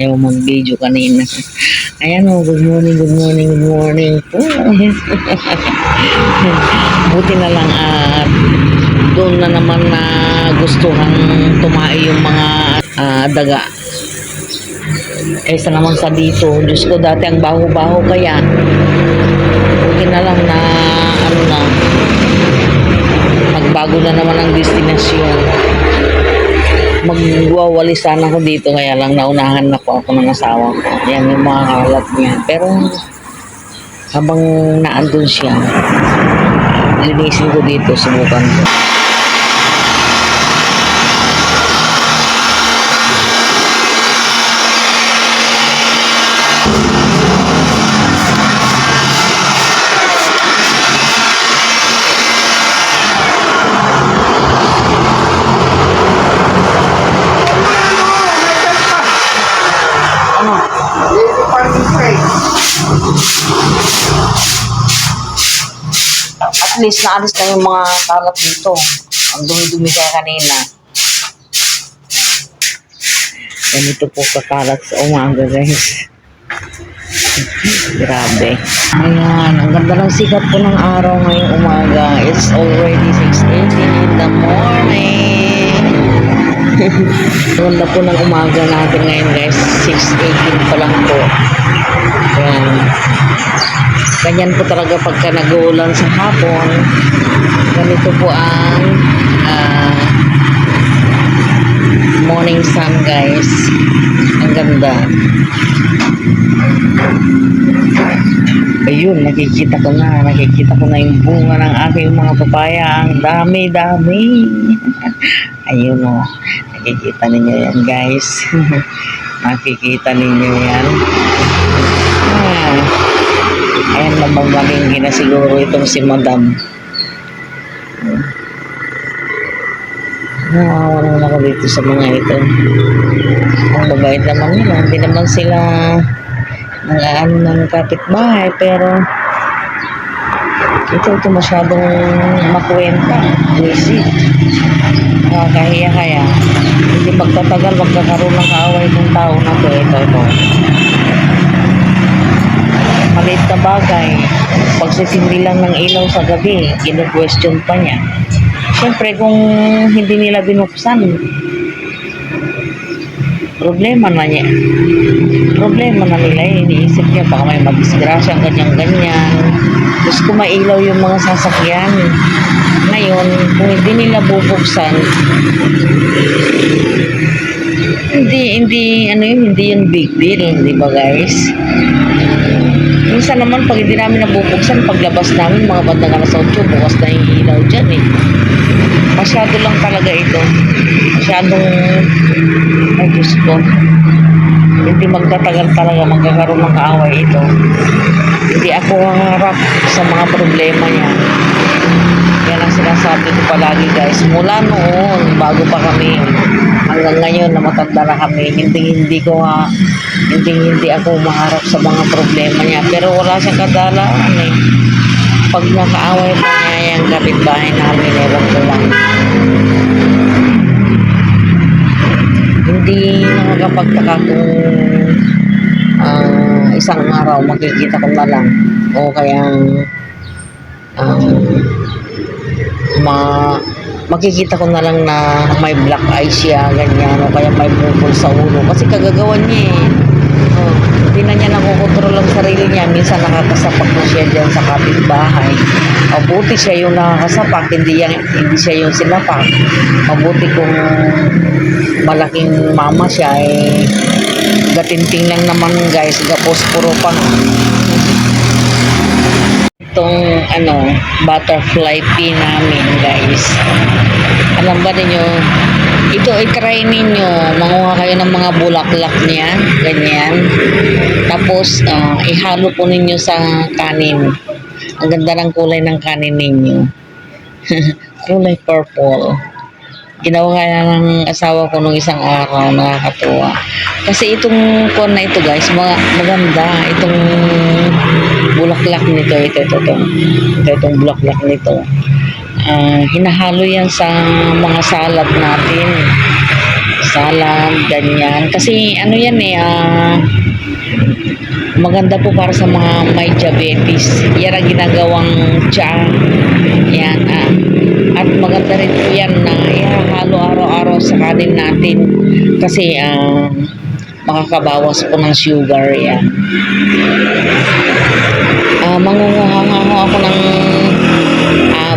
ayaw mag-video kanina. Ayan o, good morning, good morning, good morning po. Buti na lang at doon na naman na gustuhang tumae yung mga daga. Kaysa naman sa dito, Diyos ko, dati ang baho-baho kaya. Buti na lang na ano na, magbago na naman ang destinasyon. Magwawali sana ako dito, kaya lang naunahan na po ako ng asawa ko. Yan yung mga kalat niya. Pero habang naandun siya, linisin ko dito, subukan ko. At least naalis na yung mga kalat dito. Ang dumi-dumi kaya kanina. Ganito po kakalat sa umaga, guys. Grabe. Ayan, ang ganda ng sikat po ng araw ngayong umaga. It's already 6:18 in the morning. Ang ganda po ng umaga natin ngayon, guys. 6:18 pa lang po. Ayan. Ganyan po talaga pagka nag-uulan sa hapon. Ganito po ang morning sun, guys. Ang ganda. Ayun, nakikita ko na yung bunga ng aking mga papaya. Ang dami-dami. Ayun o, nakikita ninyo yan, guys. Nakikita ninyo yan. Ayan, nabangbalingin na siguro itong si Madam. Nakawa naman ako dito sa mga ito. Ang babait naman nila. Hindi naman sila nangaan ng kapitbahay, pero ito masyadong makwenta. Busy. Nakakahiya kaya. Hindi magtatagal, magkakaroon ng kaaway ng tao na to. Ito. Maliit na bagay. Pagsisindi lang ng ilaw sa gabi, kinu-question pa niya. Siyempre, kung hindi nila binuksan, problema na nila. Iniisip niya, baka may madisgrasya, ganyan-ganyan. Tapos kung mailaw yung mga sasakyan, ngayon, kung hindi nila bubuksan, hindi yung big deal, di ba, guys? Minsan naman, pag hindi namin nabubuksan, paglabas namin, mga bandang alas 8, bukas na yung ilaw dyan eh. Masyado lang talaga ito. Masyadong, ay Diyos ko, hindi magtatagal talaga, magkakaroon ng kaaway ito. Hindi ako harap sa mga problema niya. Yan ang sinasabi ko palagi, guys. Mula noon, bago pa kami, hanggang ngayon na matanda na kami, hindi ako maharap sa mga problema niya. Pero wala siyang kadalaan eh. Pag nakaaway pa niya yung kapitbahay namin, ewan ko lang. Hindi nakakapagtaka kung isang araw makikita ko na lang o kayang makikita ko na lang na may black eye siya, ganyan, o kaya may bukol sa ulo kasi kagagawan niya eh. Hindi na niya nakokontrol ang sarili niya. Minsan nakakasapak na siya dyan sa kapitbahay. Mabuti siya yung nakakasapak, hindi siya yung sinapak. Mabuti kung malaking mama siya eh, gatinting lang naman, guys, gaposporo pa. Itong butterfly pea namin, guys. Alam ba ninyo, ito i-try ninyo, manguha kayo ng mga bulaklak niya, ganyan. Tapos ihalo po ninyo sa kanin. Ang ganda ng kulay ng kanin ninyo. Kulay purple. Ginawa kaya ng asawa ko nung isang araw, nakakatuwa. Kasi itong corn na ito, guys, maganda. Itong bulaklak nito, itong bulaklak nito. Hinahalo yan sa mga salad natin. salad, ganyan. Kasi ano yan maganda po para sa mga may diabetes. Yan ang ginagawang tsa. Yan, at maganda rin po yan na ihahalo araw-araw sa kanin natin. Kasi, makakabawas po ng sugar yan. Mangunguha ako ng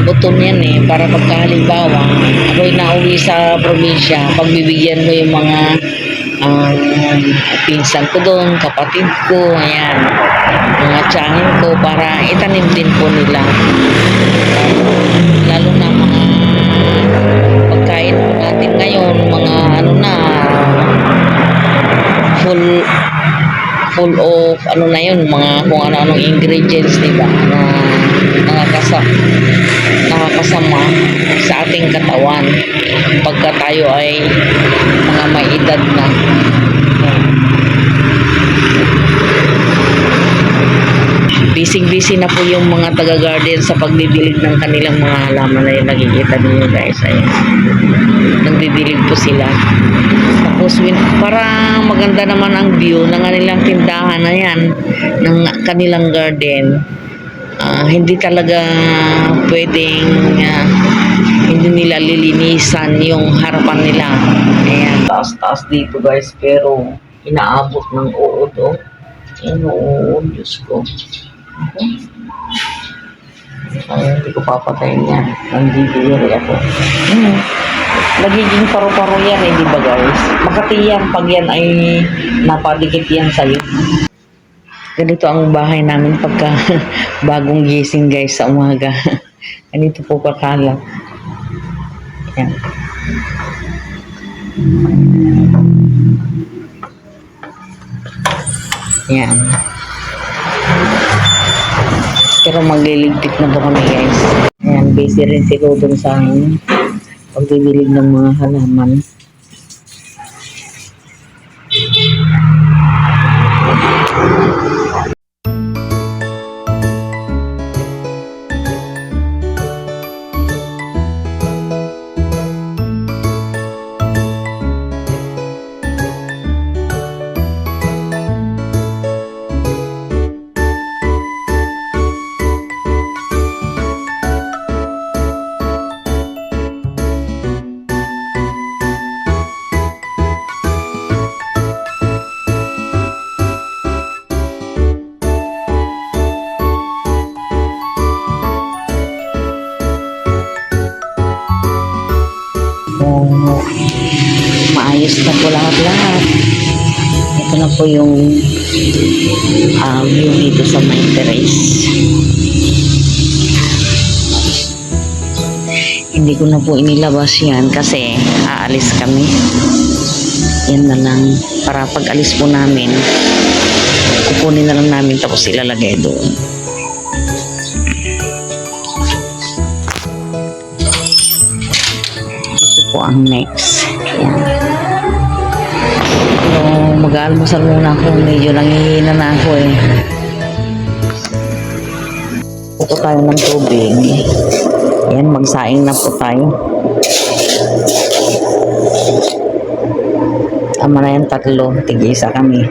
buton yan para pagka halimbawa ako'y nauwi sa probinsya, pagbibigyan ko yung mga pinsan ko doon, kapatid ko, ayan, mga tiyahin ko para itanim din po nila. Lalo na mga pagkain po natin ngayon, mga ano na, full of ano na yun, mga kung ano-anong ingredients, diba, na nakakasama sa ating katawan pagka tayo ay mga may edad na. Busy na po yung mga taga-garden sa pagdidilig ng kanilang mga halaman na yung nakikita niyo guys. Ayan. Nagdidilig po sila. Tapos para maganda naman ang view ng kanilang tindahan na yan, ng kanilang garden. Hindi talaga pwedeng hindi nila lilinisan yung harapan nila. Ayan. Taas-taas dito guys, pero inaabot ng uod. Ayan, uod, Diyos ko. Hindi ko papatayin yan. Nandidiri ako. Nagiging paro-paro yan di ba guys? Makati yan pag yan ay napadikit yan sa'yo. Ganito ang bahay namin pagka bagong gising guys sa umaga. Ganito po kakalat. Yan. Yan. Pero magliligpit na po kami guys. Ayan, busy rin si Rodon sa pagdidilig ng mga halaman. Maayos na po lahat-lahat. Ito na po yung view dito sa my terrace. Hindi ko na po inilabas yan kasi aalis kami. Yan na lang. Para pag alis po namin, kukunin na lang namin tapos ilalagay doon. Ito po ang next. Yan. So, mag-almusal muna ako. Medyo nangihina na ako Pupo tayo ng tubig. Yan, magsaing na po tayo. Tama na yan, 3. Tig-isa kami.